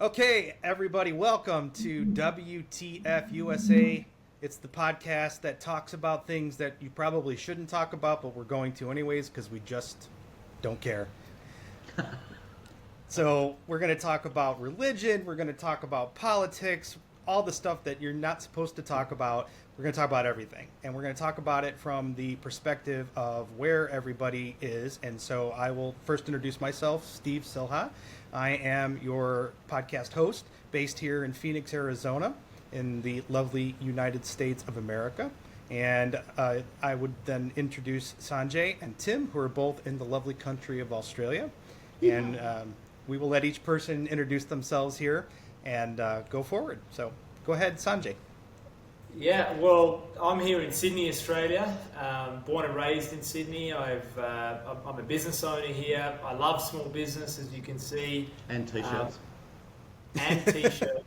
Okay, everybody, welcome to WTFUSA. It's the podcast that talks about things that you probably shouldn't talk about, but we're going to anyways because we just don't care. So, we're going to talk about religion, we're going to talk about politics, all the stuff that you're not supposed to talk about. We're going to talk about everything. And we're going to talk about it from the perspective of where everybody is. And so, I will first introduce myself, Steve Silha. I am your podcast host based here in Phoenix, Arizona, in the lovely United States of America. And I would then introduce Sanjay and Tim, who are both in the lovely country of Australia. Yeah. And we will let each person introduce themselves here and go forward. So go ahead, Sanjay. Yeah, well, I'm here in Sydney, Australia. Born and raised in Sydney. I'm a business owner here. I love small business, as you can see. And t-shirts. And t-shirts.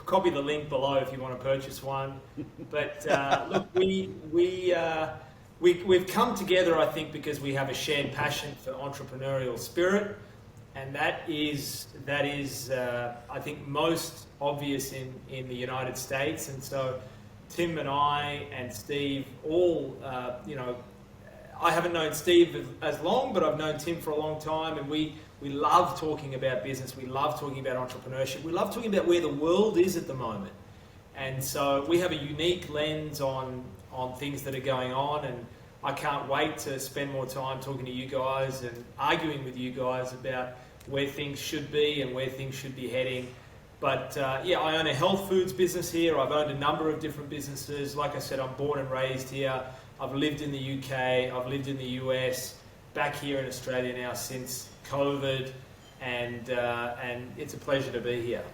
Copy the link below if you want to purchase one. But look, we've come together, I think, because we have a shared passion for entrepreneurial spirit. And that is I think, most obvious in the United States. And so Tim and I and Steve all, I haven't known Steve as long, but I've known Tim for a long time. And we love talking about business. We love talking about entrepreneurship. We love talking about where the world is at the moment. And so we have a unique lens on things that are going on. And I can't wait to spend more time talking to you guys and arguing with you guys about where things should be and where things should be heading. But I own a health foods business here. I've owned a number of different businesses. Like I said, I'm born and raised here. I've lived in the UK. I've lived in the US. Back here in Australia now since COVID, and it's a pleasure to be here.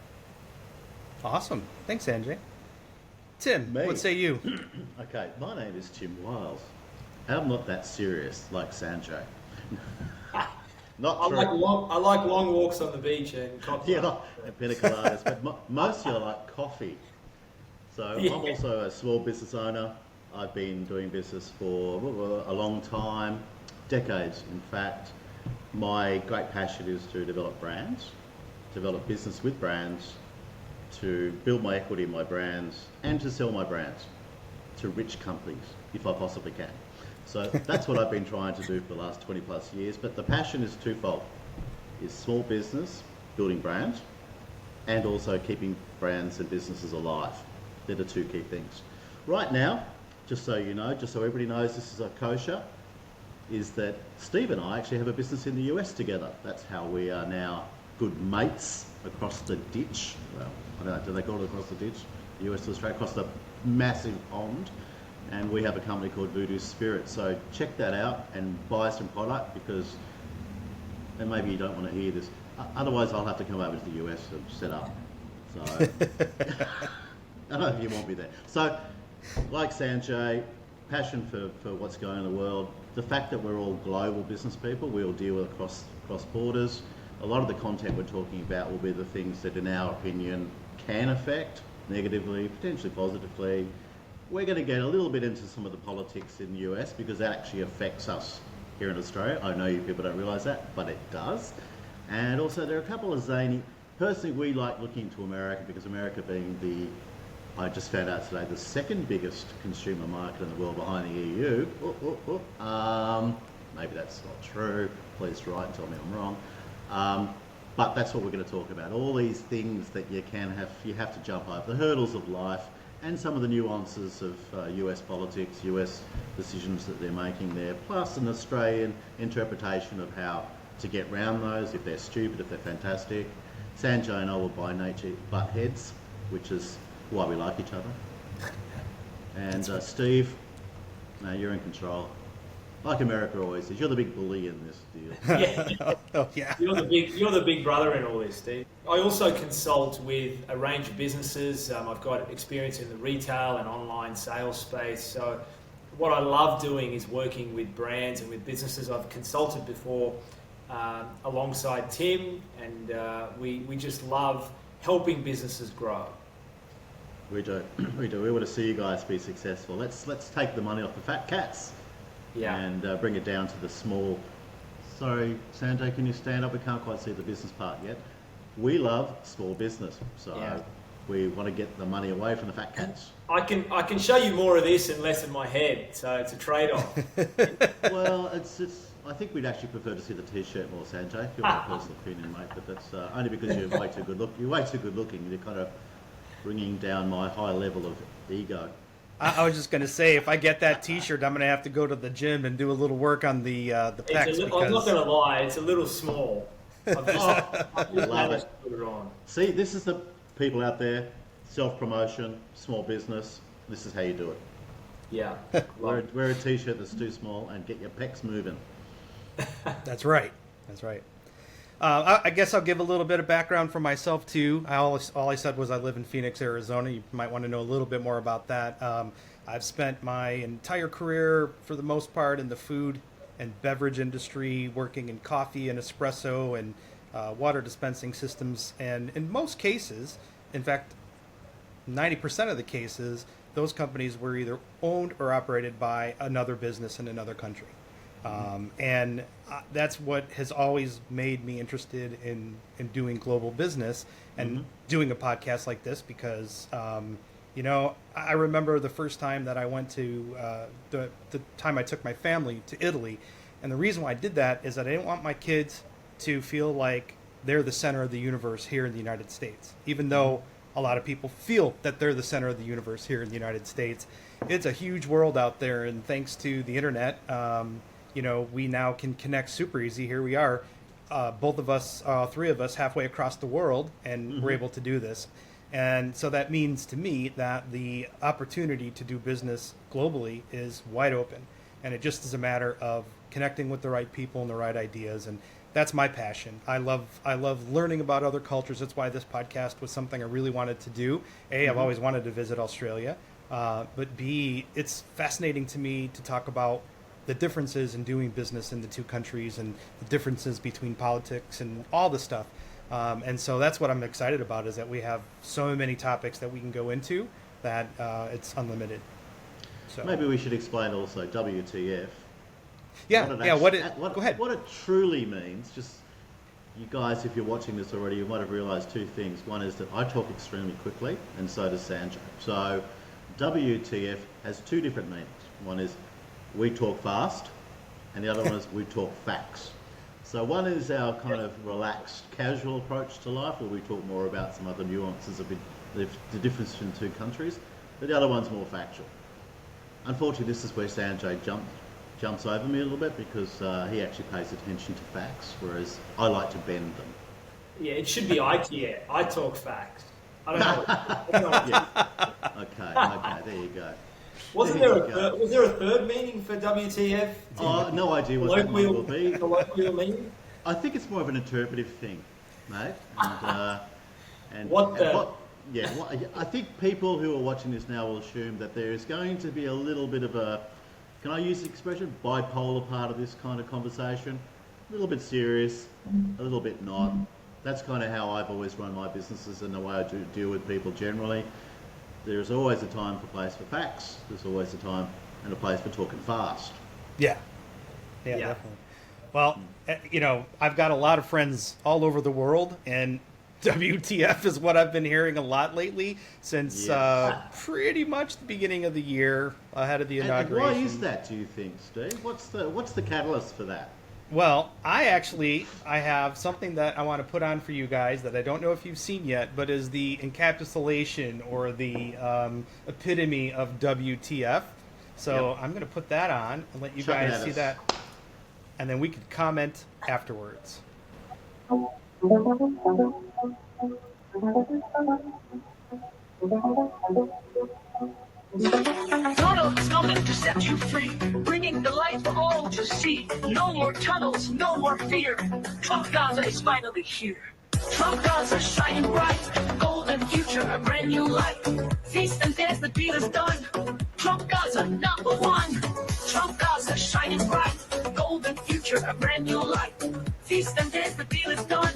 Awesome. Thanks, Sanjay. Tim, what say you? Okay, my name is Tim Wiles. I'm not that serious like Sanjay. Not I true. I like long walks on the beach and cocktails. Yeah, and pina coladas, but mostly I like coffee. So yeah. I'm also a small business owner. I've been doing business for a long time, decades in fact. My great passion is to develop brands, develop business with brands, to build my equity in my brands, and to sell my brands to rich companies, if I possibly can. So that's what I've been trying to do for the last 20 plus years. But the passion is twofold. It's small business, building brands, and also keeping brands and businesses alive. They're the two key things. Right now, just so you know, just so everybody knows this is a kosher, is that Steve and I actually have a business in the US together. That's how we are now good mates across the ditch. Well, I don't know, do they call it across the ditch? US to Australia, across the massive pond. And we have a company called Voodoo Spirit. So check that out and buy some product because, and maybe you don't want to hear this, otherwise I'll have to come over to the US and set up. So, I don't know if you want me there. So, like Sanjay, passion for what's going on in the world, the fact that we're all global business people, we all deal with across borders. A lot of the content we're talking about will be the things that in our opinion can affect negatively, potentially positively. We're going to get a little bit into some of the politics in the US because that actually affects us here in Australia. I know you people don't realise that, but it does. And also there are a couple of zany, personally we like looking to America because America being I just found out today, the second biggest consumer market in the world behind the EU. Maybe that's not true. Please write and tell me I'm wrong. But that's what we're going to talk about. All these things that you have to jump over, the hurdles of life, and some of the nuances of US politics, US decisions that they're making there, plus an Australian interpretation of how to get round those, if they're stupid, if they're fantastic. Sanjay and I will by nature butt heads, which is why we like each other. And Steve, no, you're in control. Like America always is, you're the big bully in this deal. Yeah. Oh, yeah. You're the big brother in all this, Steve. I also consult with a range of businesses. I've got experience in the retail and online sales space. So what I love doing is working with brands and with businesses. I've consulted before alongside Tim, and we just love helping businesses grow. We do. We want to see you guys be successful. Let's take the money off the fat cats. Yeah. And bring it down to the small. Sorry, Sanjay, can you stand up? We can't quite see the business part yet. we love small business, so Yeah. we want to get the money away from the fat cats. I can show you more of this and less in my head, so it's a trade-off. Well, it's. I think we'd actually prefer to see the T-shirt more, Sanjay. If you're my personal opinion, mate, but that's only because you're way too good You're way too good looking. You're kind of bringing down my high level of ego. I was just going to say, if I get that T-shirt, I'm going to have to go to the gym and do a little work on the pecs. I'm not going to lie, it's a little small. I've just Love managed it. to put it on. See, this is the people out there, self-promotion, small business. This is how you do it. Yeah. Wear a T-shirt that's too small and get your pecs moving. That's right. That's right. I guess I'll give a little bit of background for myself too. All I said was I live in Phoenix, Arizona. You might want to know a little bit more about that. I've spent my entire career, for the most part, in the food and beverage industry, working in coffee and espresso and water dispensing systems. And in most cases, in fact, 90% of the cases, those companies were either owned or operated by another business in another country. And that's what has always made me interested in doing global business and doing a podcast like this because, I remember the first time that I went to the time I took my family to Italy. And the reason why I did that is that I didn't want my kids to feel like they're the center of the universe here in the United States, even though a lot of people feel that they're the center of the universe here in the United States. It's a huge world out there, and thanks to the internet, we now can connect super easy. Here we are, both of us, three of us, halfway across the world, and we're able to do this. And so that means to me that the opportunity to do business globally is wide open. And it just is a matter of connecting with the right people and the right ideas. And that's my passion. I love learning about other cultures. That's why this podcast was something I really wanted to do. A, I've always wanted to visit Australia. But B, it's fascinating to me to talk about the differences in doing business in the two countries and the differences between politics and all the stuff. And so that's what I'm excited about, is that we have so many topics that we can go into that it's unlimited. So Maybe we should explain also WTF. Go ahead. What it truly means, just you guys, if you're watching this already, you might have realised two things. One is that I talk extremely quickly, and so does Sanjay. So WTF has two different meanings. One is we talk fast, and the other one is we talk facts. So one is our kind of relaxed, casual approach to life, where we talk more about some other nuances of the difference between two countries, but the other one's more factual. Unfortunately, this is where Sanjay jumps over me a little bit because he actually pays attention to facts, whereas I like to bend them. Yeah, it should be IKEA. I talk facts. I don't know. Yeah. Okay, there you go. Was there a third meaning for WTF? No idea what that one will be. The colloquial meaning? I think it's more of an interpretive thing, mate. I think people who are watching this now will assume that there is going to be a little bit of a, can I use the expression, bipolar part of this kind of conversation? A little bit serious, a little bit not. That's kind of how I've always run my businesses and the way I do deal with people generally. There's always a time for place for facts. There's always a time and a place for talking fast. Yeah, definitely. Well, I've got a lot of friends all over the world, and WTF is what I've been hearing a lot lately since pretty much the beginning of the year, ahead of the inauguration. And why is that, do you think, Steve? What's the catalyst for that? Well, I have something that I want to put on for you guys that I don't know if you've seen yet, but is the encapsulation or the epitome of WTF. So I'm going to put that on and let you guys see that, and then we could comment afterwards. Tunnels coming to set you free, bringing the light for all to see. No more tunnels, no more fear. Trump Gaza is finally here. Trump Gaza shining bright, golden future, a brand new life. Feast and dance, the deal is done. Trump Gaza #1. Trump Gaza shining bright, golden future, a brand new life. Feast and dance, the deal is done.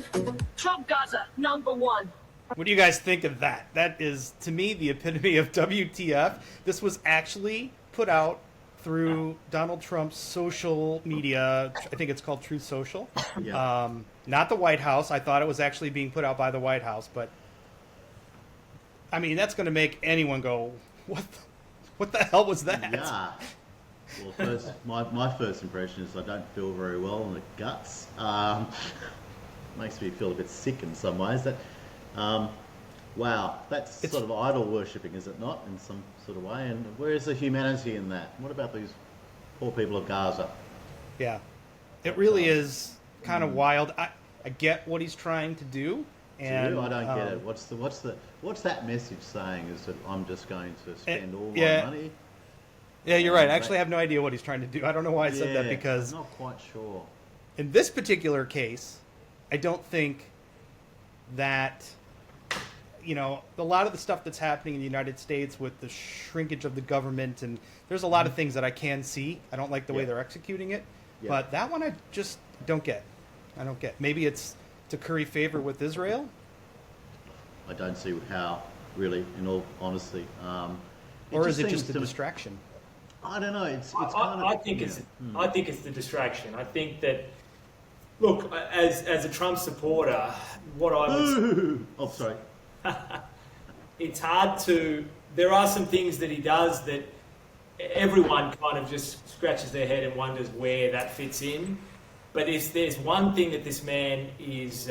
Trump Gaza #1. What do you guys think of that? That is, to me, the epitome of WTF. This was actually put out through Donald Trump's social media. I think it's called Truth Social. Yeah. Not the White House. I thought it was actually being put out by the White House, but I mean, that's going to make anyone go, what the hell was that? Yeah. Well, first, my first impression is I don't feel very well in the guts. Makes me feel a bit sick in some ways. Wow, that's sort of idol worshipping, is it not, in some sort of way? And where is the humanity in that? What about these poor people of Gaza? Yeah, it really is kind of wild. I get what he's trying to do, and I don't get it. What's that message saying? Is that I'm just going to spend all yeah. my money? Yeah, you're right. I actually have no idea what he's trying to do. I don't know why I said that, because I'm not quite sure. in this particular case, I don't think that, you know, a lot of the stuff that's happening in the United States with the shrinkage of the government, and there's a lot of things that I can see. I don't like the way they're executing it, but that one I just don't get. I don't get. Maybe it's to curry favor with Israel. I don't see how, really, in all honesty. Or is it just a distraction? I don't know. It's kind of. I think it's the distraction. I think that, look, as a Trump supporter, what I was. Oh, sorry. It's hard to. There are some things that he does that everyone kind of just scratches their head and wonders where that fits in. But if there's one thing that this man is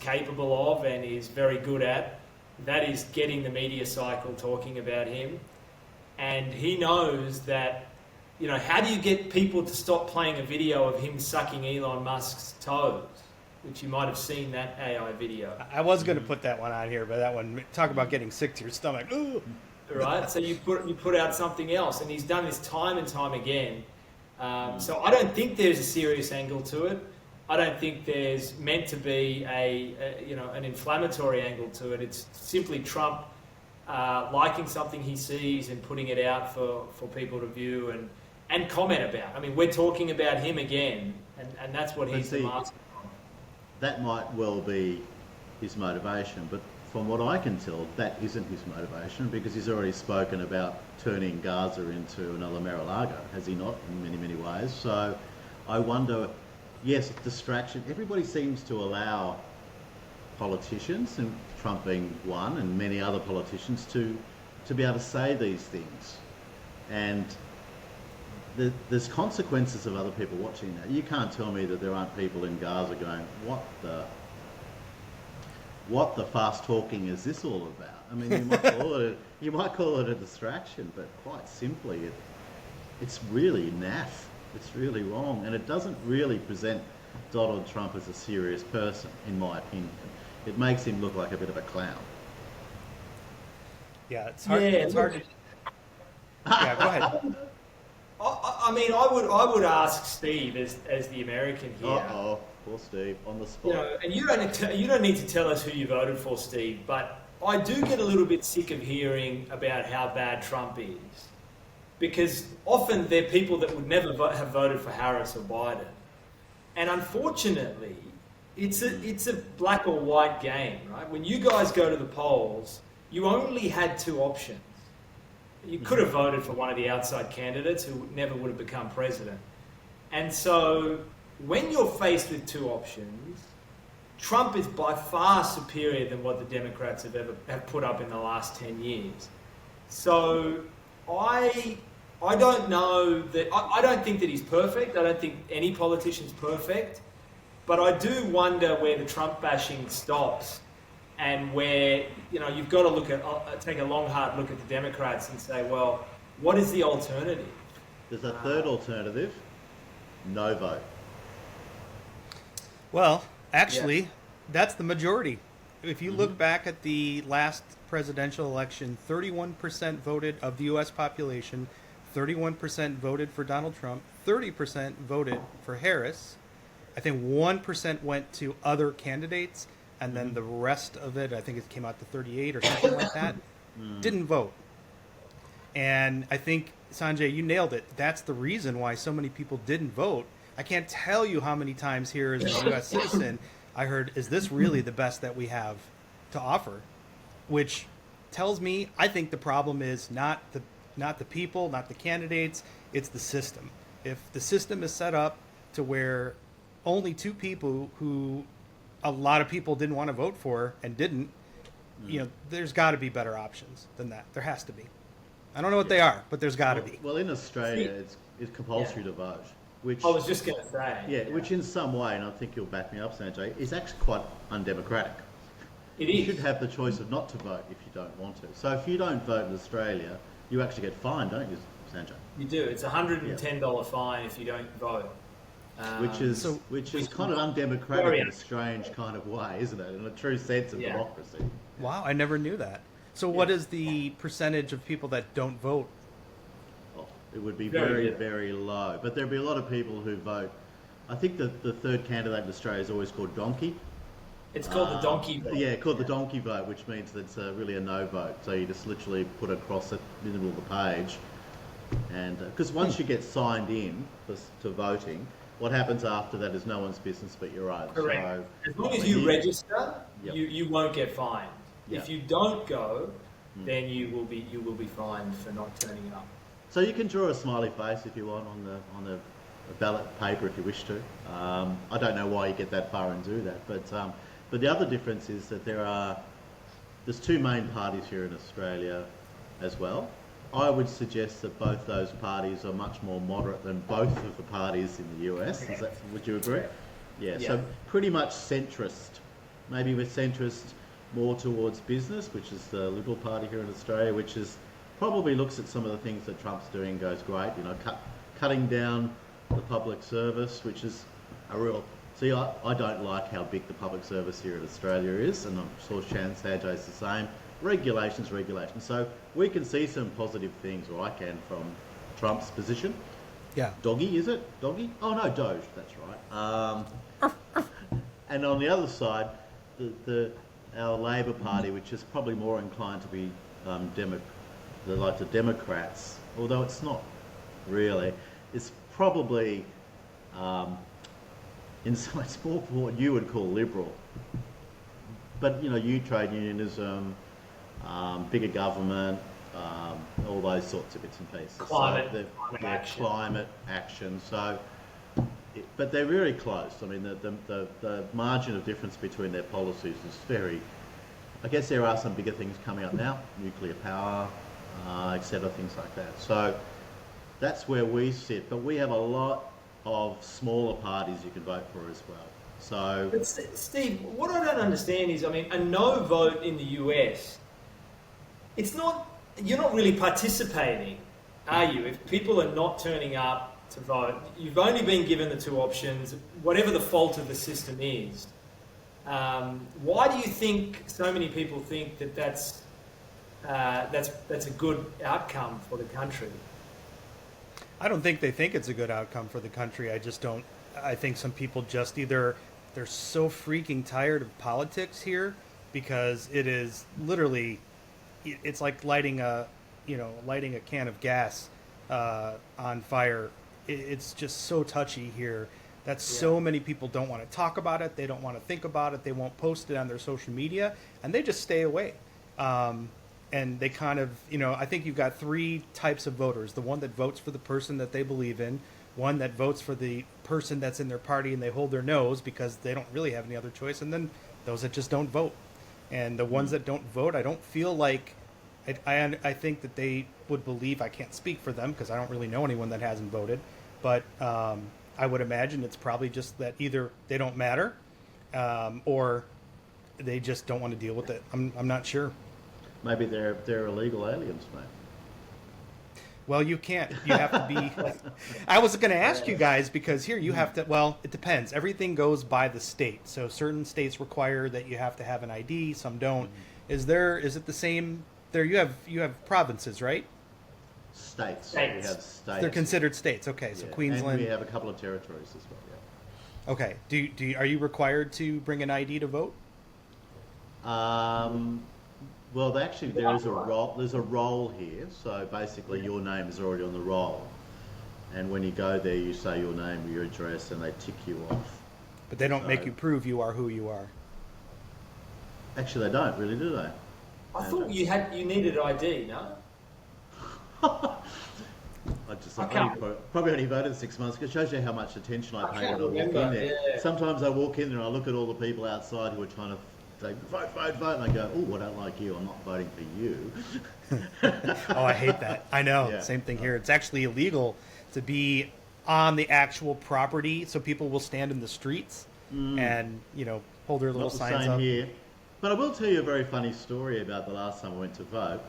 capable of and is very good at, that is getting the media cycle talking about him. And he knows that, you know, how do you get people to stop playing a video of him sucking Elon Musk's toes? Which you might have seen that AI video. I was going to put that one on here, but that one, talk about getting sick to your stomach. Ooh. Right? So you put out something else, and he's done this time and time again. So I don't think there's a serious angle to it. I don't think there's meant to be an inflammatory angle to it. It's simply Trump liking something he sees and putting it out for people to view and comment about. I mean, we're talking about him again, and that's what he's the master of. That might well be his motivation, but from what I can tell, that isn't his motivation, because he's already spoken about turning Gaza into another Mar-a-Lago, has he not, in many, many ways? So I wonder, yes, distraction. Everybody seems to allow politicians, and Trump being one, and many other politicians, to be able to say these things. And there's consequences of other people watching that. You can't tell me that there aren't people in Gaza going, what the fast talking is this all about? I mean, you might call it a distraction, but quite simply, it's really naff. It's really wrong, and it doesn't really present Donald Trump as a serious person, in my opinion. It makes him look like a bit of a clown. Yeah, it's hard. It's hard to. Yeah, go ahead. I mean, I would ask Steve as the American here. Uh-oh, poor Steve, on the spot. You know, and you don't need to tell us who you voted for, Steve, but I do get a little bit sick of hearing about how bad Trump is, because often they're people that would never have voted for Harris or Biden, and unfortunately, it's a black or white game, right? When you guys go to the polls, you only had two options. You could have voted for one of the outside candidates who never would have become president. And so when you're faced with two options, Trump is by far superior than what the Democrats have put up in the last 10 years. So I don't know that, I don't think that he's perfect. I don't think any politician's perfect. But I do wonder where the Trump bashing stops, and where, you know, you've got to take a long, hard look at the Democrats and say, well, what is the alternative? There's a third alternative: no vote. Well, actually, that's the majority. If you look back at the last presidential election, 31% voted of the U.S. population, 31% voted for Donald Trump, 30% voted for Harris. I think 1% went to other candidates, and then the rest of it, I think it came out to 38 or something like that, didn't vote. And I think, Sanjay, you nailed it. That's the reason why so many people didn't vote. I can't tell you how many times here as a U.S. citizen I heard, is this really the best that we have to offer? Which tells me, I think the problem is not not the people, not the candidates. It's the system. If the system is set up to where only two people who a lot of people didn't want to vote for and didn't, there's got to be better options than that. There has to be. I don't know what they are, but there's got to be. Well, in Australia, it's compulsory to vote. Which I was just going to say. Yeah, which in some way, and I think you'll back me up, Sanjay, is actually quite undemocratic. You should have the choice of not to vote if you don't want to. So if you don't vote in Australia, you actually get fined, don't you, Sanjay? You do. It's a $110 fine if you don't vote. Which is kind of undemocratic in a strange kind of way, isn't it? In a true sense of democracy. Wow, I never knew that. So what is the percentage of people that don't vote? Oh, it would be very, very low. But there'd be a lot of people who vote. I think the third candidate in Australia is always called Donkey. It's called the donkey vote. Yeah, called the donkey vote, which means that it's really a no vote. So you just literally put a cross at the middle of the page. And because once you get signed in to voting, what happens after that is no one's business but your own. Correct. So, as long as you register, Yep. you won't get fined. Yep. If you don't go, then you will be fined for not turning up. So you can draw a smiley face if you want on the ballot paper if you wish to. I don't know why you get that far and do that, but the other difference is that there's two main parties here in Australia as well. I would suggest that both those parties are much more moderate than both of the parties in the US. Would you agree? Yeah, so pretty much centrist. Maybe with centrist more towards business, which is the Liberal Party here in Australia, which is probably looks at some of the things that Trump's doing and goes, great, cutting down the public service, which is a real... See, I don't like how big the public service here in Australia is, and I'm sure Sanjay's the same. Regulations. So we can see some positive things, or I can, from Trump's position. Yeah. Doggy, is it? Doggy? Oh, no, Doge, that's right. And on the other side, our Labor Party, which is probably more inclined to be the Democrats, although it's not really, it's probably... it's more what you would call liberal. But, trade unionism, bigger government, all those sorts of bits and pieces. Climate action. So, but they're very close. I mean, the margin of difference between their policies is very... I guess there are some bigger things coming up now, nuclear power, etc., things like that. So that's where we sit. But we have a lot of smaller parties you can vote for as well. So, but Steve, what I don't understand is, a no vote in the US, you're not really participating, are you? If people are not turning up to vote, you've only been given the two options, whatever the fault of the system is. Why do you think so many people think that that's a good outcome for the country? I don't think they think it's a good outcome for the country. I think some people just either they're so freaking tired of politics here because it is literally, it's like lighting a can of gas on fire. It's just so touchy here that so many people don't want to talk about it. They don't want to think about it. They won't post it on their social media, and they just stay away. And they kind of, I think you've got three types of voters. The one that votes for the person that they believe in, one that votes for the person that's in their party and they hold their nose because they don't really have any other choice, and then those that just don't vote. And the ones that don't vote, I don't feel like, I think that they would believe, I can't speak for them because I don't really know anyone that hasn't voted, but I would imagine it's probably just that either they don't matter or they just don't want to deal with it. I'm not sure. Maybe they're illegal aliens, mate. Well, you can't. You have to be... I was going to ask you guys, because here you have to... Well, it depends. Everything goes by the state. So certain states require that you have to have an ID. Some don't. Is it the same... There you have provinces, right? States. We have states. They're considered states. Okay, so Queensland... And we have a couple of territories as well, yeah. Okay. Are you required to bring an ID to vote? Well, actually, there's a roll here. So basically, your name is already on the roll, and when you go there, you say your name, your address, and they tick you off. But they don't make you prove you are who you are. Actually, they don't really, do they? I thought you needed ID, no? I probably only voted 6 months ago. It shows you how much attention I pay when I walk in there. Yeah. Sometimes I walk in there and I look at all the people outside who are trying to say, vote, vote, vote, and I go, oh, I don't like you, I'm not voting for you. Oh, I hate that. I know. Yeah. Same thing here. It's actually illegal to be on the actual property, so people will stand in the streets and, hold their little Not the signs same up. here. But I will tell you a very funny story about the last time I went to vote.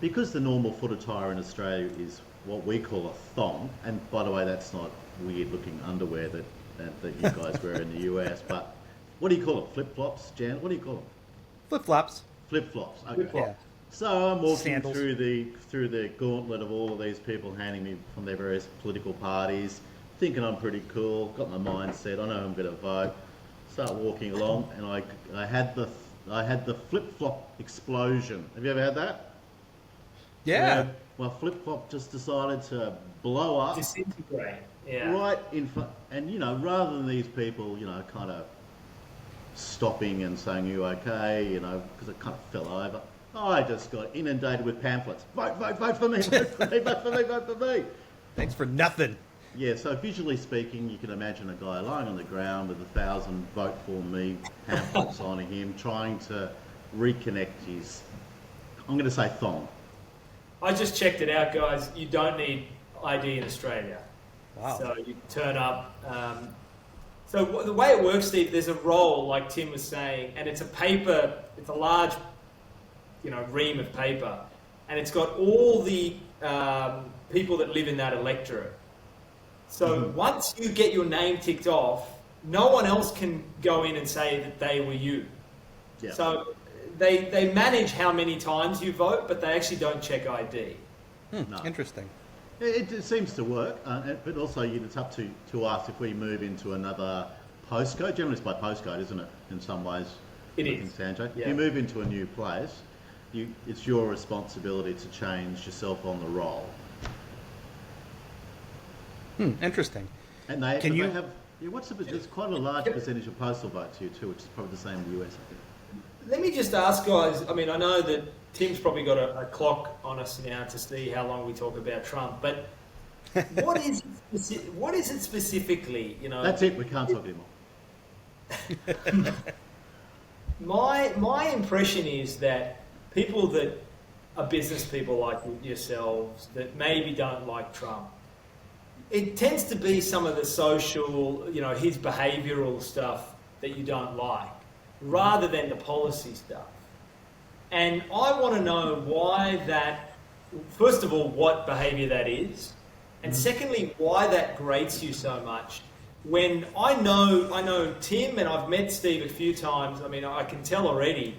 Because the normal foot attire in Australia is what we call a thong, and by the way, that's not weird looking underwear that you guys wear in the US, but what do you call it? Flip-flops, Jan? What do you call them? Flip-flops. Flip-flops, okay. Flip-flops. Yeah. So I'm walking Sandals. through the gauntlet of all of these people handing me from their various political parties, thinking I'm pretty cool, got my mind set, I know I'm going to vote. Start walking along, and I had the flip-flop explosion. Have you ever had that? Yeah. Where my flip-flop just decided to blow up Disintegrate. Yeah. right in front, and rather than these people, kind of stopping and saying, "You okay?" Because it kind of fell over. I just got inundated with pamphlets. Vote, vote, vote for me, vote for me, vote for me, vote for me. Thanks for nothing. Yeah, so visually speaking, you can imagine a guy lying on the ground with 1,000 vote for me pamphlets on him, trying to reconnect his, I'm going to say thong. I just checked it out, guys. You don't need ID in Australia. Wow. So you turn up. So the way it works, Steve, there's a roll, like Tim was saying, and it's a paper. It's a large, ream of paper, and it's got all the people that live in that electorate. So once you get your name ticked off, no one else can go in and say that they were you. Yeah. So they manage how many times you vote, but they actually don't check ID. No. Interesting. It seems to work, but also it's up to us if we move into another postcode. Generally it's by postcode, isn't it, in some ways? It In is. Sanjay. Yeah. If you move into a new place, it's your responsibility to change yourself on the roll. Interesting. And they Can you- have, there's quite a large percentage of postal votes here too, which is probably the same in the US, I think. Let me just ask, guys. I mean, I know that Tim's probably got a clock on us now to see how long we talk about Trump, but what is it specifically? That's it, we can't talk anymore. My impression is that people that are business people like yourselves that maybe don't like Trump, it tends to be some of the social, his behavioural stuff that you don't like, rather than the policy stuff. And I want to know why that, first of all, what behaviour that is, and secondly, why that grates you so much. When I know Tim, and I've met Steve a few times, I mean, I can tell already,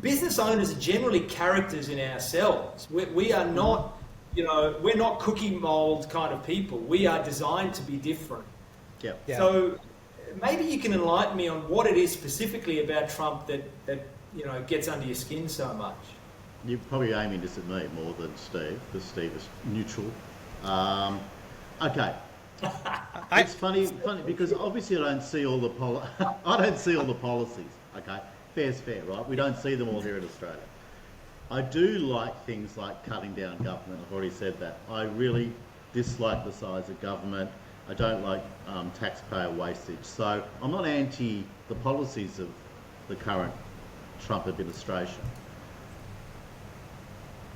business owners are generally characters in ourselves. We are not, we're not cookie mold kind of people. We are designed to be different. Yeah. Yeah. So maybe you can enlighten me on what it is specifically about Trump that gets under your skin so much. You're probably aiming this at me more than Steve, because Steve is neutral. Okay. It's funny because obviously I don't see all the policies. Okay, fair's fair, right? We don't see them all here in Australia. I do like things like cutting down government. I've already said that. I really dislike the size of government. I don't like taxpayer wastage. So I'm not anti the policies of the current Trump administration.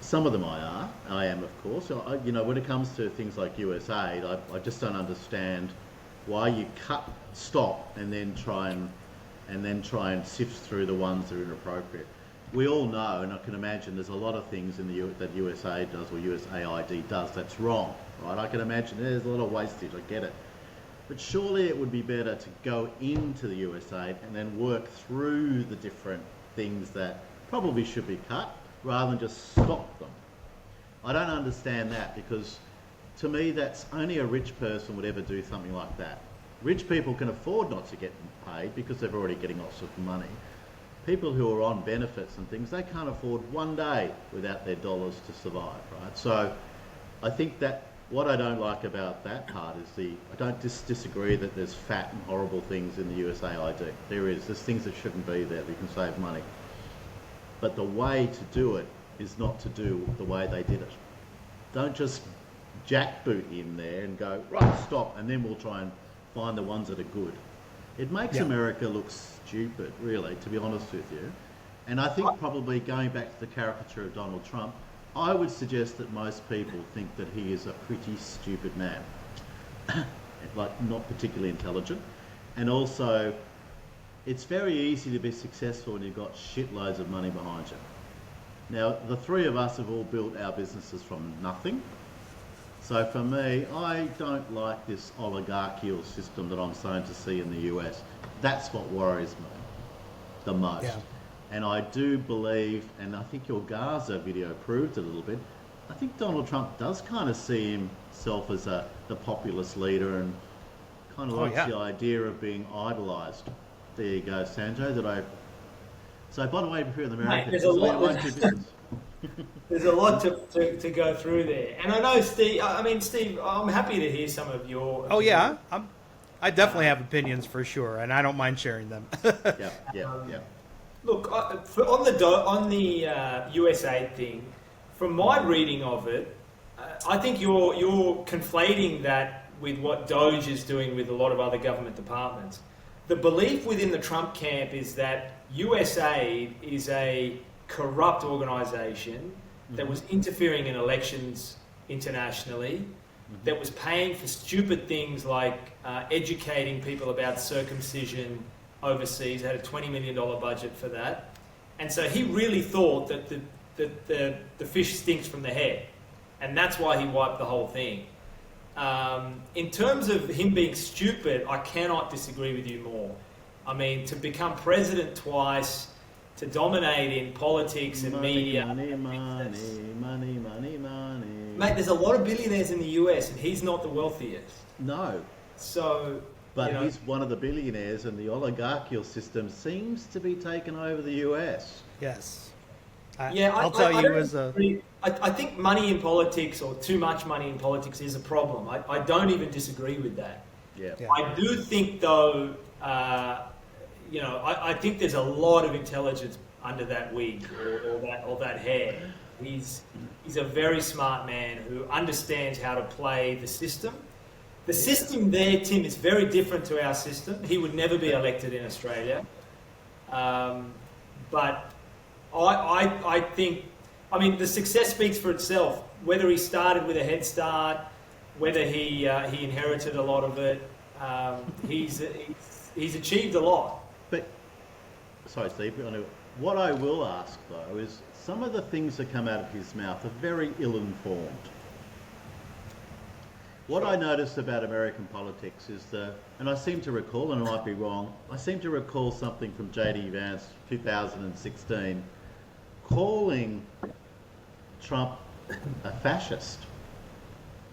Some of them I am, of course. When it comes to things like USAID, I just don't understand why you stop, and then try and sift through the ones that are inappropriate. We all know, and I can imagine, there's a lot of things that USAID does or USAID does that's wrong, right? I can imagine there's a lot of wastage. I get it, but surely it would be better to go into the USAID and then work through the different things that probably should be cut, rather than just stop them. I don't understand that, because to me that's only a rich person would ever do something like that. Rich people can afford not to get paid because they're already getting lots of money. People who are on benefits and things, they can't afford one day without their dollars to survive, right? So I think that what I don't like about that part is I don't disagree that there's fat and horrible things in the USAID. There's things that shouldn't be there that you can save money. But the way to do it is not to do the way they did it. Don't just jackboot in there and go, right, stop, and then we'll try and find the ones that are good. It makes America look stupid, really, to be honest with you. And I think probably going back to the caricature of Donald Trump, I would suggest that most people think that he is a pretty stupid man. Like, not particularly intelligent. And also, it's very easy to be successful when you've got shitloads of money behind you. Now, the three of us have all built our businesses from nothing. So for me, I don't like this oligarchical system that I'm starting to see in the US. That's what worries me the most. Yeah. And I do believe, and I think your Gaza video proved it a little bit, I think Donald Trump does kind of see himself as the populist leader and kind of likes the idea of being idolised. There you go, Sanjay. So by the way, if you're in America, there's a lot to go through there. And I know, Steve, I'm happy to hear some of your Oh yeah, I definitely have opinions for sure, and I don't mind sharing them. Yeah. Look, on the USA thing, from my reading of it, I think you're conflating that with what Doge is doing with a lot of other government departments. The belief within the Trump camp is that USAID is a corrupt organisation that was interfering in elections internationally, that was paying for stupid things like educating people about circumcision overseas, had a $20 million budget for that. And so he really thought that the fish stinks from the head. And that's why he wiped the whole thing. In terms of him being stupid, I cannot disagree with you more. I mean, to become president twice, to dominate in politics and media. Money. Mate, there's a lot of billionaires in the US and he's not the wealthiest. No. So... But he's one of the billionaires, and the oligarchical system seems to be taking over the US. Yes. I'll tell you as a... I think money in politics, or too much money in politics, is a problem. I don't even disagree with that. Yeah. I do think, though, I think there's a lot of intelligence under that wig or that hair. He's a very smart man who understands how to play the system. The system there, Tim, is very different to our system. He would never be elected in Australia. But I think, the success speaks for itself. Whether he started with a head start, whether he inherited a lot of it, he's achieved a lot. But, sorry, Steve, what I will ask, though, is some of the things that come out of his mouth are very ill-informed. What I noticed about American politics is and I seem to recall, and I might be wrong, I seem to recall something from J.D. Vance, 2016, calling Trump a fascist.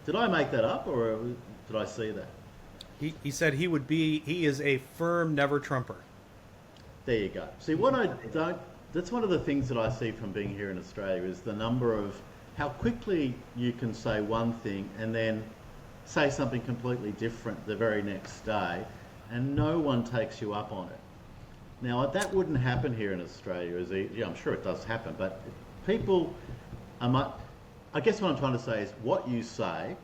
Did I make that up, or did I see that? He said he is a firm never Trumper. There you go. See, that's one of the things that I see from being here in Australia is the number of how quickly you can say one thing and then say something completely different the very next day, and no one takes you up on it. Now, that wouldn't happen here in Australia, I'm sure it does happen, but people, I guess what I'm trying to say is what you say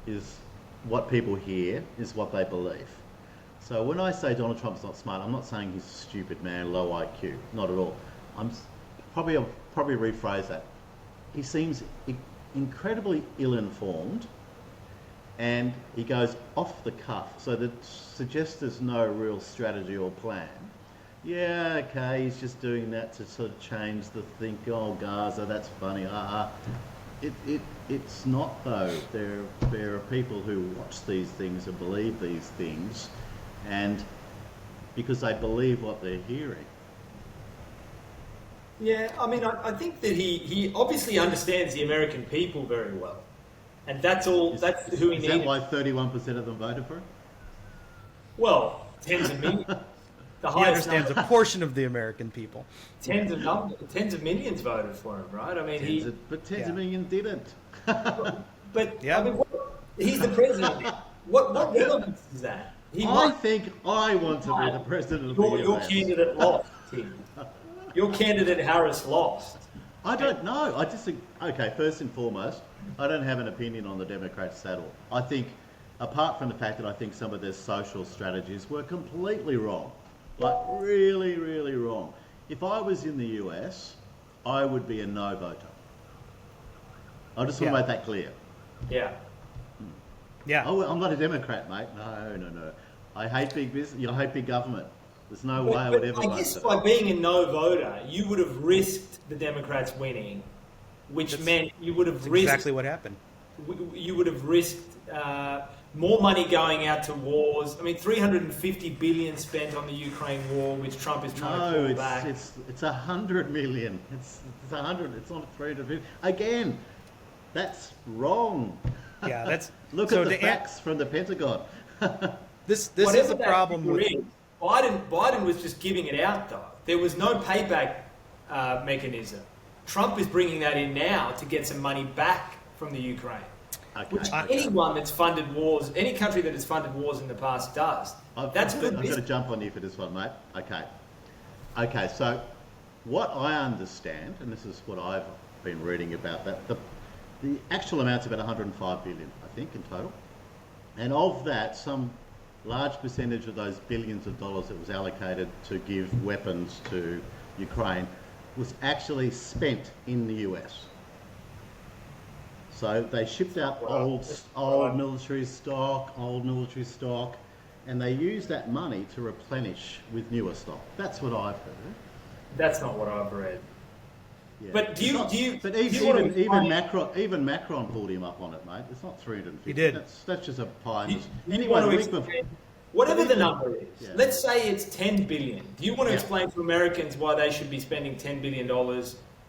is what people hear, is what they believe. So when I say Donald Trump's not smart, I'm not saying he's a stupid man, low IQ, not at all. I'll probably rephrase that. He seems incredibly ill-informed, and he goes off the cuff, so that suggests there's no real strategy or plan. Yeah, okay, he's just doing that to sort of change the think, oh, Gaza, that's funny, It's not, though. There are people who watch these things and believe these things, and because they believe what they're hearing. Yeah, I think that he obviously understands the American people very well. And that's who he needed. Is that why 31% of them voted for him? Well, tens of millions. He understands a portion of the American people. Tens of millions voted for him, right? But tens of millions didn't. But he's the president. What relevance is that? I think I want to be the president of the US. Your candidate lost, Tim. Your candidate Harris lost. I don't know. I just think, okay, first and foremost, I don't have an opinion on the Democrats at all. I think, apart from the fact that I think some of their social strategies were completely wrong, like really, really wrong. If I was in the US, I would be a no voter. I just want to make that clear. Yeah. Yeah. Oh, I'm not a Democrat, mate. No. I hate big business. I hate big government. There's no way I would ever I vote guess for by that. being a no voter, you would have risked the Democrats winning, which meant you would have That's risked exactly what happened. you would have risked more money going out to wars. I mean, 350 billion spent on the Ukraine war, which Trump is trying to pull back. It's 100 million. It's 100. It's not 350. Again, that's wrong. Yeah, that's Look so at the to facts from the Pentagon. This Whatever is the that problem figure with is, Biden was just giving it out, though. There was no payback mechanism. Trump is bringing that in now to get some money back from the Ukraine. Okay. Which anyone that's funded wars, any country that has funded wars in the past does. That's good I'm going to business. jump on you for this one, mate. Okay. So, what I understand, and this is what I've been reading about that, the actual amount's about 105 billion, I think, in total. And of that, some large percentage of those billions of dollars that was allocated to give weapons to Ukraine was actually spent in the US. So they shipped out old military stock, and they used that money to replenish with newer stock. That's what I've heard. That's not what I've read. Yeah. But do you But do you even want to even Macron pulled him up on it, mate. It's not 350. He did. That's just a pie. Do you Anyway, want the to week before, explain, whatever the number is, Yeah. let's say it's 10 billion. Do you want to Yeah. explain to Americans why they should be spending $10 billion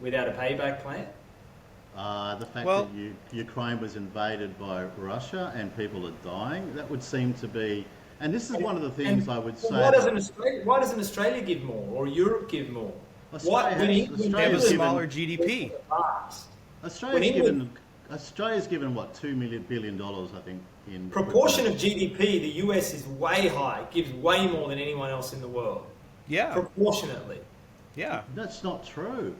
without a payback plan? the fact Well- that Ukraine was invaded by Russia and people are dying, that would seem to be. And this is one of the things I would say. Why doesn't Australia give more or Europe give more? Australia's They have a given- smaller GDP. Australia's given what, $2 billion, I think, in Proportion of GDP, the US is way high, gives way more than anyone else in the world. Yeah, Proportionately. yeah. That's not true.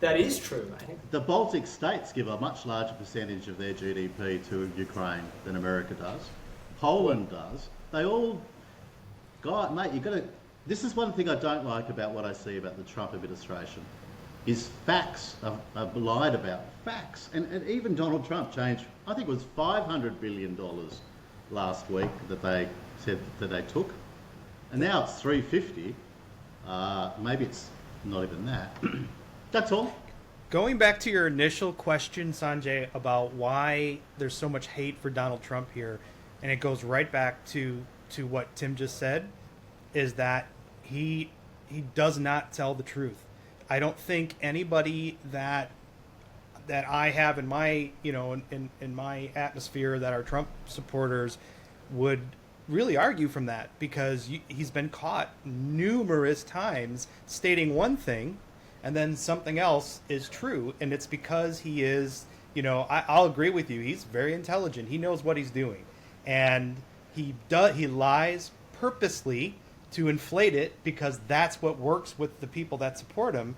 That is true, mate. The Baltic states give a much larger percentage of their GDP to Ukraine than America does. Poland does. They all, God, mate, you got to. This is one thing I don't like about what I see about the Trump administration, is facts are lied about. Facts, and even Donald Trump changed. I think it was $500 billion last week that they said that they took, and now it's 350. Maybe it's not even that. That's all. Going back to your initial question, Sanjay, about why there's so much hate for Donald Trump here, and it goes right back to what Tim just said, is that he does not tell the truth. I don't think anybody that I have in my in my atmosphere that are Trump supporters would really argue from that, because he's been caught numerous times stating one thing and then something else is true, and it's because he is, I'll agree with you, he's very intelligent, he knows what he's doing, and he lies purposely to inflate it, because that's what works with the people that support him,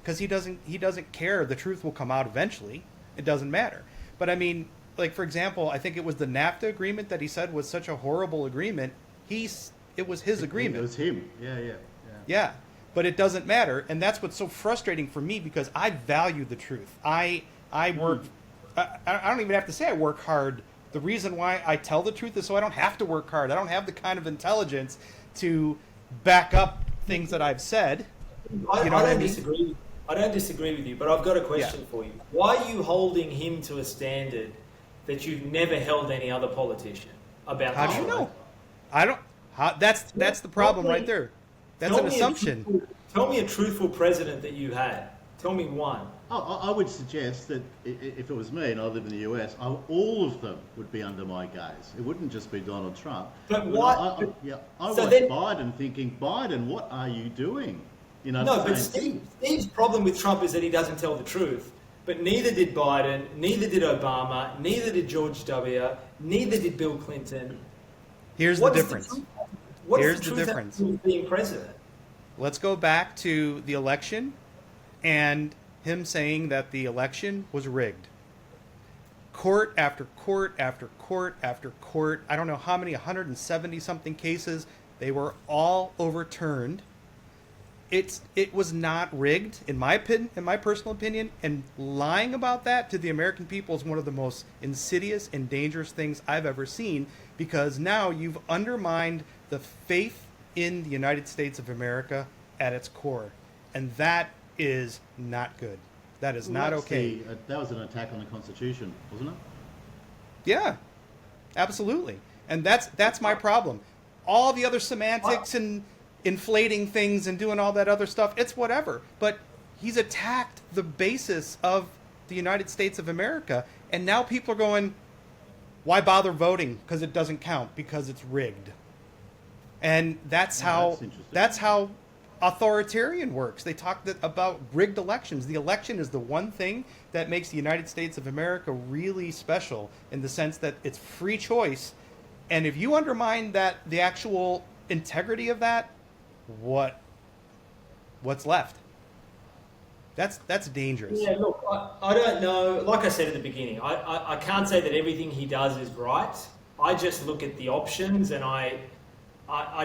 because he doesn't care. The truth will come out eventually. It doesn't matter. But I mean, like, for example, I think it was the NAFTA agreement that he said was such a horrible agreement. It was his agreement. It was him. Yeah. Yeah, but it doesn't matter, and that's what's so frustrating for me, because I value the truth. I work. I don't even have to say I work hard. The reason why I tell the truth is so I don't have to work hard. I don't have the kind of intelligence to back up things that I've said. I You know what I don't mean? disagree. I don't disagree with you, but I've got a question for you. Why are you holding him to a standard that you've never held any other politician about? How do you know? I don't. That's the problem right there. That's an assumption. Tell me a truthful president that you had. Tell me one. I would suggest that if it was me and I lived in the US, all of them would be under my gaze. It wouldn't just be Donald Trump. But I what? watched So then- Biden thinking, Biden, what are you doing? No, but Steve's problem with Trump is that he doesn't tell the truth. But neither did Biden, neither did Obama, neither did George W., neither did Bill Clinton. Here's the difference. What's the difference with being president? Let's go back to the election and him saying that the election was rigged. Court after court after court after court. I don't know how many, 170 something cases. They were all overturned. It was not rigged, in my opinion, in my personal opinion, and lying about that to the American people is one of the most insidious and dangerous things I've ever seen, because now you've undermined the faith in the United States of America at its core, and that is not good. That is not okay. That was an attack on the Constitution, wasn't it? Yeah, absolutely. And that's my problem. All the other semantics and inflating things and doing all that other stuff, it's whatever. But he's attacked the basis of the United States of America, and now people are going, why bother voting? Because it doesn't count, because it's rigged. And that's how authoritarian works. They talk about rigged elections. The election is the one thing that makes the United States of America really special, in the sense that it's free choice. And if you undermine that, the actual integrity of that, what's left? That's dangerous. Yeah, look, I don't know. Like I said at the beginning, I can't say that everything he does is right. I just look at the options, and I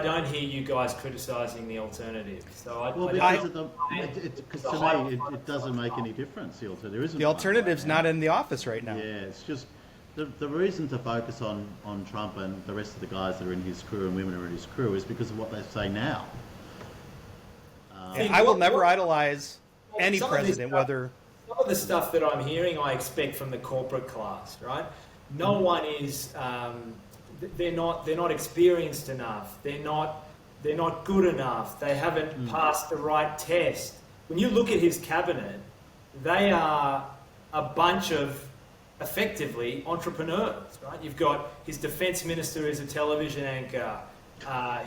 don't hear you guys criticising the alternative. So because to me it doesn't make any difference. The alternative's not in the office right now. Yeah, it's just the reason to focus on Trump and the rest of the guys that are in his crew and women who are in his crew is because of what they say now. I will never idolize any president, whether... Some of the stuff that I'm hearing, I expect from the corporate class, right? No one is... they're not experienced enough. They're not good enough. They haven't passed the right test. When you look at his cabinet, they are a bunch of, effectively, entrepreneurs, right? You've got his defense minister is a television anchor.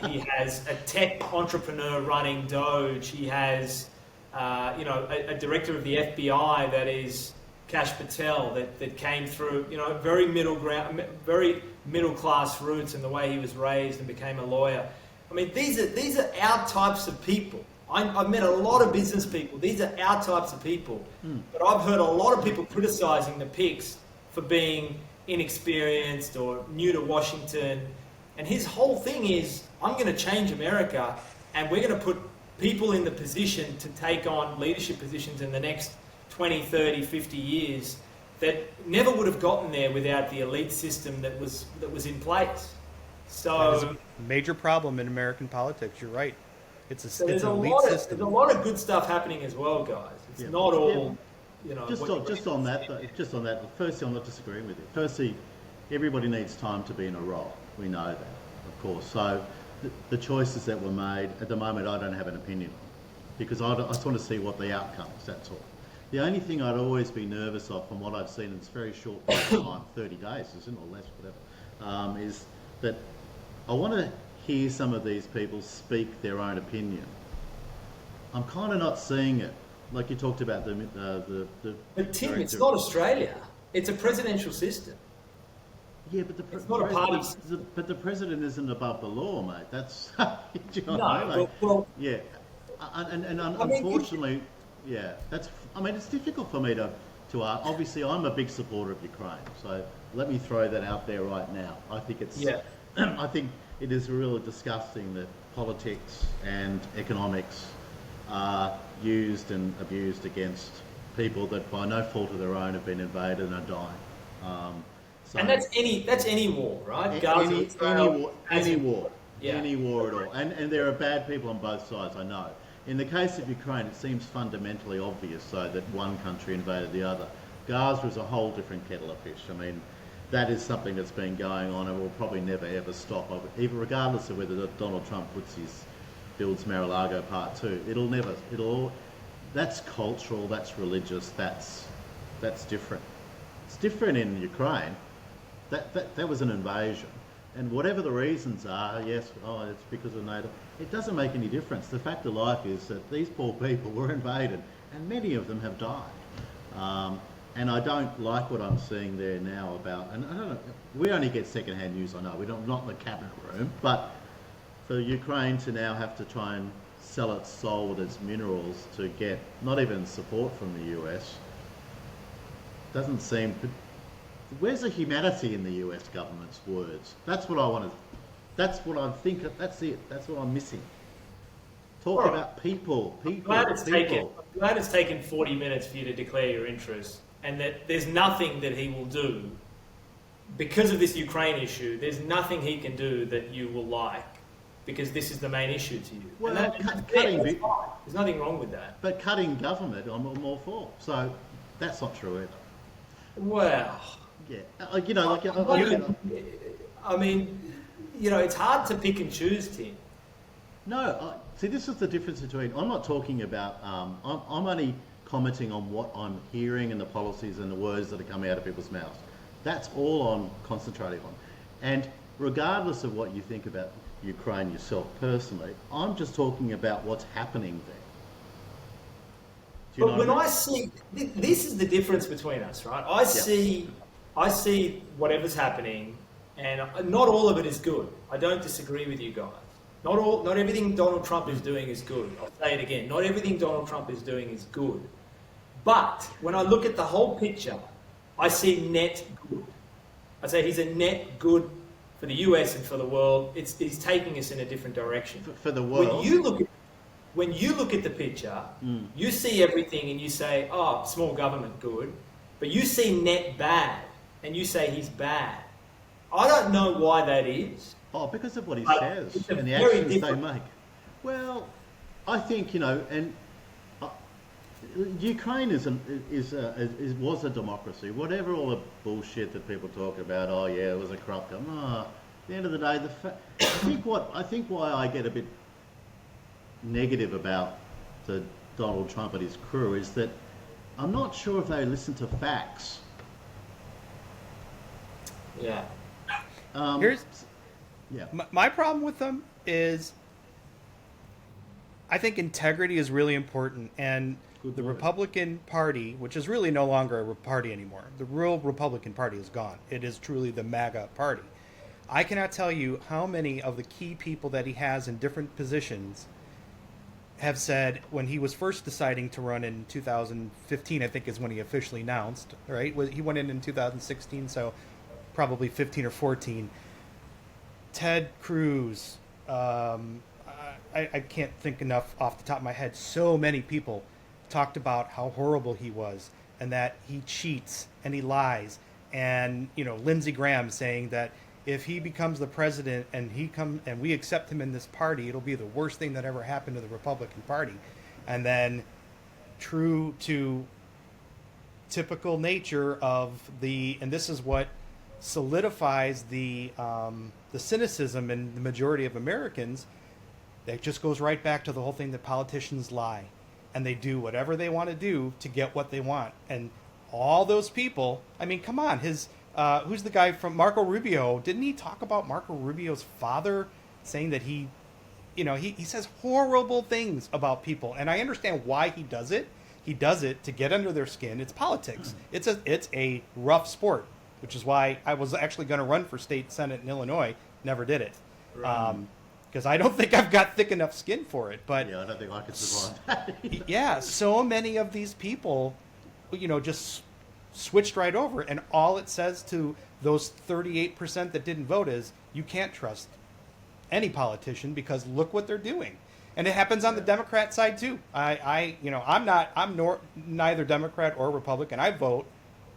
He has a tech entrepreneur running Doge. He has, a director of the FBI that is Kash Patel that came through, very middle class roots in the way he was raised and became a lawyer. I mean, these are our types of people. I've met a lot of business people. These are our types of people. But I've heard a lot of people criticising the Picks for being inexperienced or new to Washington. And his whole thing is, I'm going to change America, and we're going to put people in the position to take on leadership positions in the next 20, 30, 50 years that never would have gotten there without the elite system that was in place. So that is a major problem in American politics. You're right. It's an elite system. There's a lot of good stuff happening as well, guys. It's not all, Just on that, firstly, I'm not disagreeing with you. Firstly, everybody needs time to be in a role. We know that, of course. So the choices that were made, at the moment, I don't have an opinion on, because I just want to see what the outcome is, that's all. The only thing I'd always be nervous of, from what I've seen in this very short time, 30 days, isn't it, or less, whatever, is that I want to hear some of these people speak their own opinion. I'm kind of not seeing it. Like you talked about the But Tim, it's not Australia. It's a presidential system. Yeah, but it's not a party. But the president isn't above the law, mate. That's do you know no. what I mean? Well, yeah, and unfortunately, yeah, that's. I mean, it's difficult for me to. Obviously, I'm a big supporter of Ukraine, so let me throw that out there right now. I think it's. Yeah. I think it is really disgusting that politics and economics are used and abused against people that, by no fault of their own, have been invaded and are dying. And that's any war, right? Any war. Yeah. Any war at all. And there are bad people on both sides, I know. In the case of Ukraine, it seems fundamentally obvious, though, that one country invaded the other. Gaza is a whole different kettle of fish. I mean, that is something that's been going on and will probably never ever stop. Even regardless of whether Donald Trump builds Mar-a-Lago Part 2, that's cultural, that's religious, that's different. It's different in Ukraine. That was an invasion. And whatever the reasons are, it's because of NATO, it doesn't make any difference. The fact of life is that these poor people were invaded, and many of them have died. And I don't like what I'm seeing there now about, and I don't know, we only get second-hand news, I know, we're not in the cabinet room, but for Ukraine to now have to try and sell its soul with its minerals to get not even support from the US. Doesn't seem. Where's the humanity in the US government's words? That's what I want to. That's what I think. That's it. That's what I'm missing. Talk All right. about people. I'm glad it's People. taken 40 minutes for you to declare your interest, and that there's nothing that he will do because of this Ukraine issue. There's nothing he can do that you will like, because this is the main issue to you. Well, and cutting. that's fine. There's nothing wrong with that. But cutting government, I'm all for. So that's not true either. Well, Yeah, you know, I mean, you know, it's hard to pick and choose, Tim. no. See, this is the difference between. I'm not talking about. I'm only commenting on what I'm hearing and the policies and the words that are coming out of people's mouths. That's all I'm concentrating on. And regardless of what you think about Ukraine yourself personally, I'm just talking about what's happening there. Do you But know when what I mean? I see, this is the difference between us, right? I see whatever's happening, and not all of it is good. I don't disagree with you guys. Not everything Donald Trump is doing is good. I'll say it again. Not everything Donald Trump is doing is good. But when I look at the whole picture, I see net good. I say he's a net good for the US and for the world. He's taking us in a different direction. For the world. When you look at the picture, you see everything and you say, oh, small government good, but you see net bad and you say he's bad. I don't know why that is. Oh, because of what he But says it's a and the very actions different- they make. Well, I think, you know, and Ukraine was a democracy. Whatever all the bullshit that people talk about, oh yeah, it was a corrupt government. No, at the end of the day, I think why I get a bit negative about the Donald Trump and his crew is that I'm not sure if they listen to facts. Yeah. Here's Yeah. my problem with them is I think integrity is really important, and Good the word. Republican Party, which is really no longer a party anymore, the real Republican Party is gone. It is truly the MAGA party. I cannot tell you how many of the key people that he has in different positions have said when he was first deciding to run in 2015, I think is when he officially announced, right? He went in 2016, so probably 15 or 14. Ted Cruz, I can't think enough off the top of my head. So many people talked about how horrible he was and that he cheats and he lies. And, you know, Lindsey Graham saying that if he becomes the president and we accept him in this party, it'll be the worst thing that ever happened to the Republican Party. And then, true to typical nature of and this is what solidifies the cynicism in the majority of Americans, that just goes right back to the whole thing that politicians lie and they do whatever they want to do to get what they want. And all those people, I mean, come on, who's the guy from Marco Rubio? Didn't he talk about Marco Rubio's father saying that he says horrible things about people? And I understand why he does it. He does it to get under their skin. It's politics. It's a rough sport, which is why I was actually going to run for state senate in Illinois. Never did it. Because I don't think I've got thick enough skin for it. But Yeah, I don't think I could survive that. yeah, so many of these people, just switched right over. And all it says to those 38% that didn't vote is you can't trust any politician because look what they're doing. And it happens on the Democrat side too. I'm neither Democrat or Republican. I vote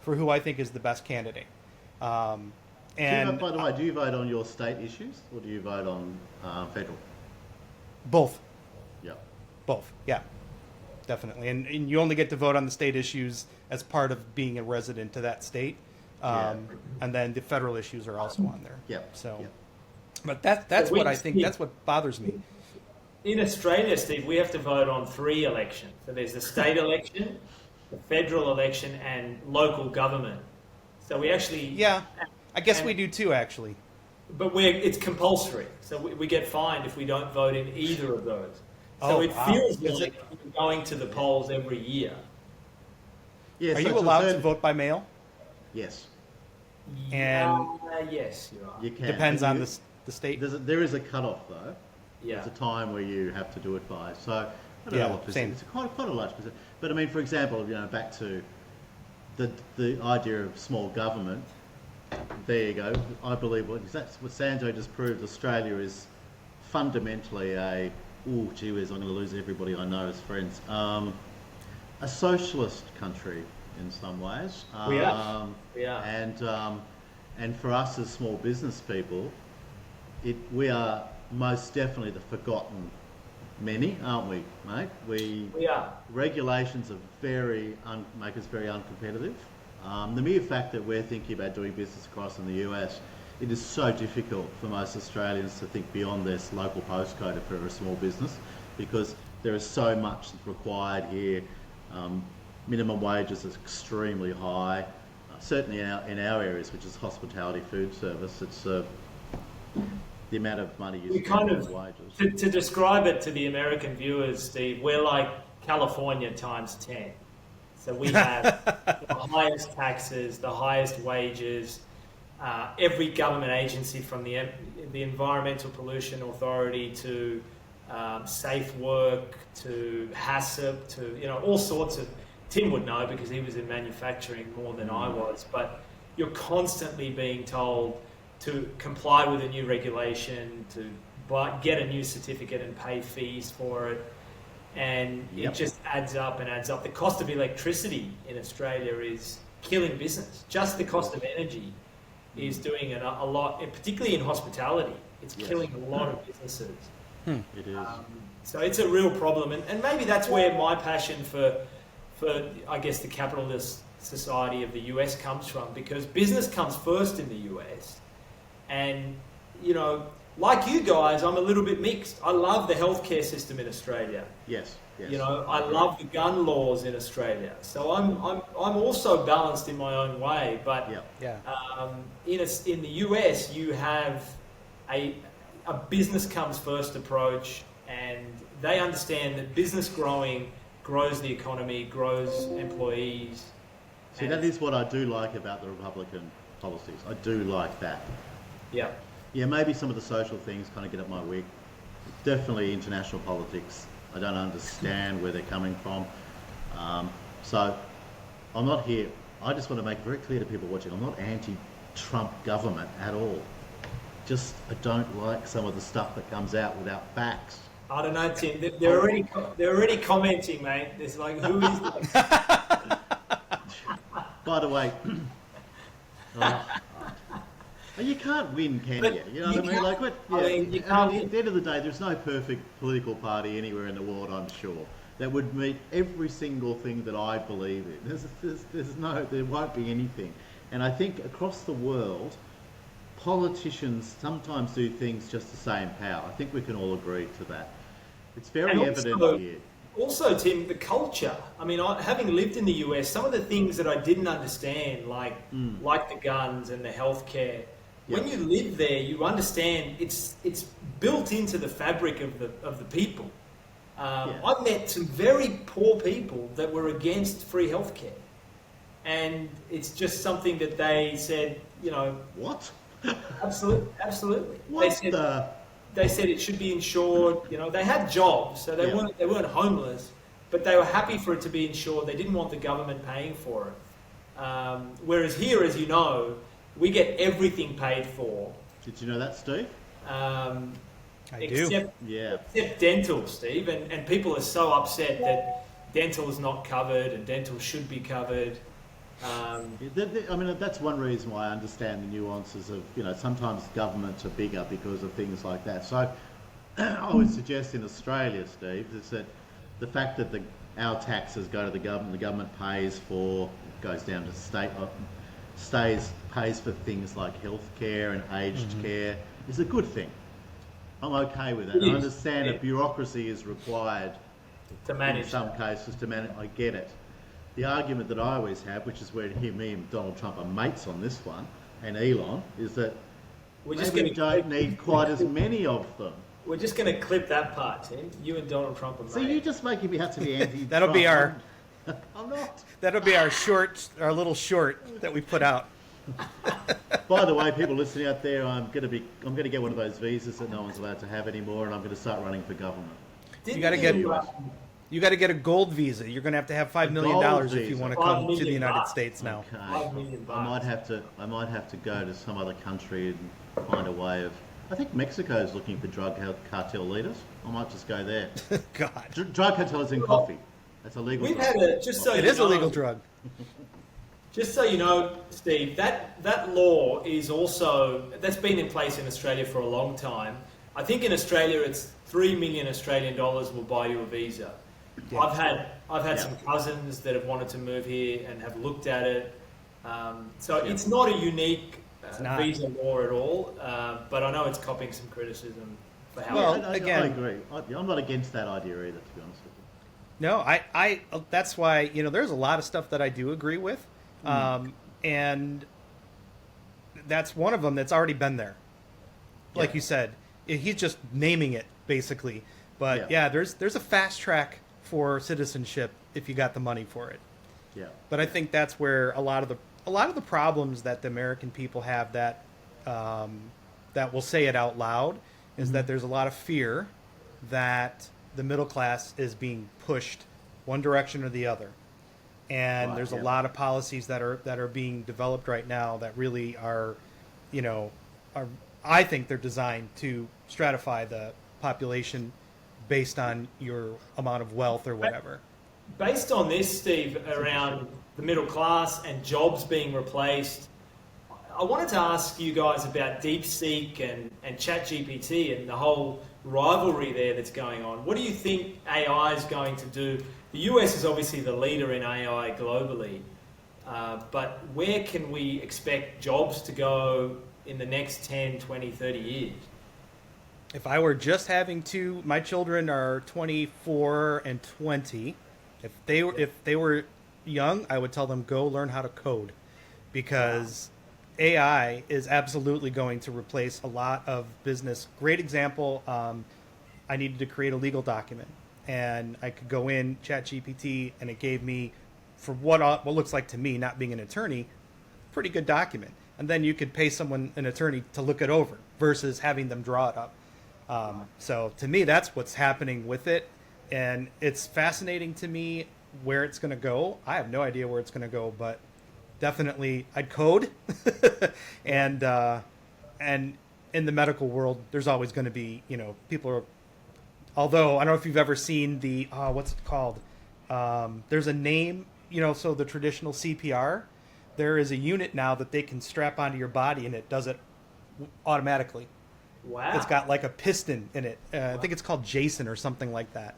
for who I think is the best candidate. And By the way, do you vote on your state issues or do you vote on federal? both. Yeah. Both, yeah, definitely. And you only get to vote on the state issues as part of being a resident to that state. And then the federal issues are also on there. Yeah. So, yeah. but that's what I think, that's what bothers me. In Australia, Steve, we have to vote on 3 elections. So there's the state election, the federal election, and local government. So we actually... Yeah, I guess we do too, actually. But it's compulsory. So we get fined if we don't vote in either of those. So it wow. feels Is like you're going to the polls every year. Yeah, Are so you it's a allowed to third- vote by mail? Yes, And yes, you are. you can. depends But on you- the state. There is a cutoff though. Yeah. There's a time where you have to do it by. So I don't Yeah, know what same. percentage. It's quite a large percentage. But I mean, for example, back to the idea of small government. There you go. I believe that's what Sanjo just proved. Australia is fundamentally gee whiz, I'm going to lose everybody I know as friends. A socialist country in some ways. We are. And for us as small business people, we are most definitely the forgotten many, aren't we, mate? We are. Regulations are make us very uncompetitive. The mere fact that we're thinking about doing business across in the US, it is so difficult for most Australians to think beyond their local postcode if they're a small business, because there is so much required here. Minimum wages are extremely high. Certainly in our areas, which is hospitality, food service, it's the amount of money you spend on wages. To describe it to the American viewers, Steve, we're like California times 10. So we have the highest taxes, the highest wages. Every government agency, from the Environmental Pollution Authority to Safe Work to HACCP to all sorts of. Tim would know because he was in manufacturing more than I was. But you're constantly being told to comply with a new regulation, to get a new certificate and pay fees for it. And it just adds up and adds up. The cost of electricity in Australia is killing business. Just the cost of energy is doing a lot, particularly in hospitality. It's killing a lot of businesses. It is. So it's a real problem. And maybe that's where my passion for, I guess, the capitalist society of the US comes from, because business comes first in the US. And, like you guys, I'm a little bit mixed. I love the healthcare system in Australia. Yes. I love the gun laws in Australia. So I'm also balanced in my own way. But in the US, you have a business comes first approach, and they understand that business growing grows the economy, grows employees. See, that is what I do like about the Republican policies. I do like that. Yeah. Yeah, maybe some of the social things kind of get up my wig. Definitely international politics. I don't understand where they're coming from. So I'm not here. I just want to make it very clear to people watching, I'm not anti-Trump government at all. Just I don't like some of the stuff that comes out without facts. I don't know, Tim. They're already commenting, mate. There's like, who is this? By the way, you can't win, can you? You know what I mean? Like, what? Yeah, you can't. At the end of the day, there's no perfect political party anywhere in the world, I'm sure, that would meet every single thing that I believe in. There won't be anything. And I think across the world, politicians sometimes do things just to stay in power. I think we can all agree to that. It's very evident here. Also, Tim, the culture. I mean, having lived in the US, some of the things that I didn't understand, like the guns and the healthcare, when you live there, you understand it's built into the fabric of the people. I met some very poor people that were against free healthcare, and it's just something that they said, What? Absolutely. What They said it should be insured. They had jobs, so they weren't homeless, but they were happy for it to be insured. They didn't want the government paying for it. Whereas here, as you know, we get everything paid for. Did you know that, Steve? Except dental, Steve, and people are so upset that dental is not covered and dental should be covered. I mean, that's one reason why I understand the nuances of, sometimes governments are bigger because of things like that. So I would suggest in Australia, Steve, is that the fact that our taxes go to the government pays for, goes down to state, pays for things like healthcare and aged care is a good thing. I'm okay with that. I understand that bureaucracy is required to manage in some cases to manage. I get it. The argument that I always have, which is where me and Donald Trump are mates on this one, and Elon, is that we don't need quite as many of them. We're just going to clip that part, Tim. You and Donald Trump are mates. So you're just making me have to be anti-Trump. That'll be our. I'm not. That'll be our little short that we put out. By the way, people listening out there, I'm going to get one of those visas that no one's allowed to have anymore, and I'm going to start running for government. Didn't gotta get- you, You got to get a gold visa. You're going to have $5 million gold if you visa. want to $5 come to the million United bucks. States now. Okay. $5 million I might have to go to some other country and find a way of. I think Mexico is looking for drug cartel leaders. I might just go there. God, Drug cartel is in coffee. That's illegal. We've drug. had a just so it you is a know, legal drug. Just so you know, Steve, that law is also that's been in place in Australia for a long time. I think in Australia it's 3 million Australian dollars will buy you a visa. Yeah. I've had some cousins that have wanted to move here and have looked at it. So it's not a unique not. visa law at all, but I know it's copping some criticism for how. Well, I again- agree. I'm not against that idea either, to be honest with you. No, I that's why, there's a lot of stuff that I do agree with. And that's one of them that's already been there. Like you said, he's just naming it basically. But yeah, there's a fast track for citizenship if you got the money for it. Yeah. But I think that's where a lot of the problems that the American people have that will say it out loud is that there's a lot of fear that the middle class is being pushed one direction or the other. And there's a lot of policies that are being developed right now that really are I think they're designed to stratify the population based on your amount of wealth or whatever. Based on this, Steve, around the middle class and jobs being replaced, I wanted to ask you guys about DeepSeek and ChatGPT and the whole rivalry there that's going on. What do you think AI is going to do? The US is obviously the leader in AI globally, but where can we expect jobs to go in the next 10, 20, 30 years? If I were just having my children are 24 and 20. If they were young, I would tell them go learn how to code, because AI is absolutely going to replace a lot of business. Great example. I needed to create a legal document, and I could go in ChatGPT, and it gave me, for what looks like to me, not being an attorney, pretty good document. And then you could pay an attorney to look it over versus having them draw it up. So to me, that's what's happening with it. And it's fascinating to me where it's going to go. I have no idea where it's going to go, but definitely I'd code. and in the medical world, there's always going to be, people are, although I don't know if you've ever seen the, what's it called? There's a name, so the traditional CPR, there is a unit now that they can strap onto your body and it does it automatically. Wow. It's got like a piston in it. I think it's called Jason or something like that.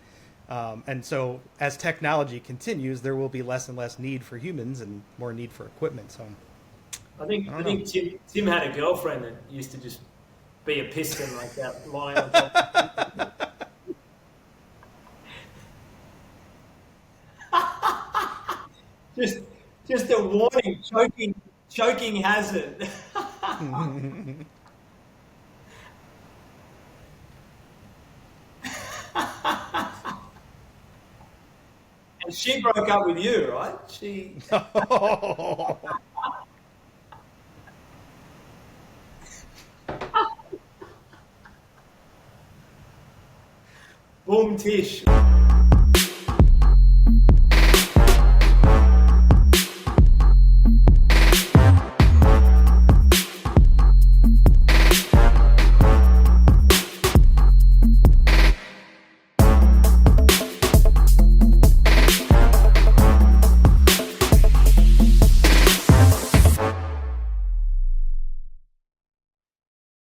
And so as technology continues, there will be less and less need for humans and more need for equipment. So I think Tim had a girlfriend that used to just be a piston like that, lying on top. Just a warning, choking hazard. And she broke up with you, right? She. Boom tish.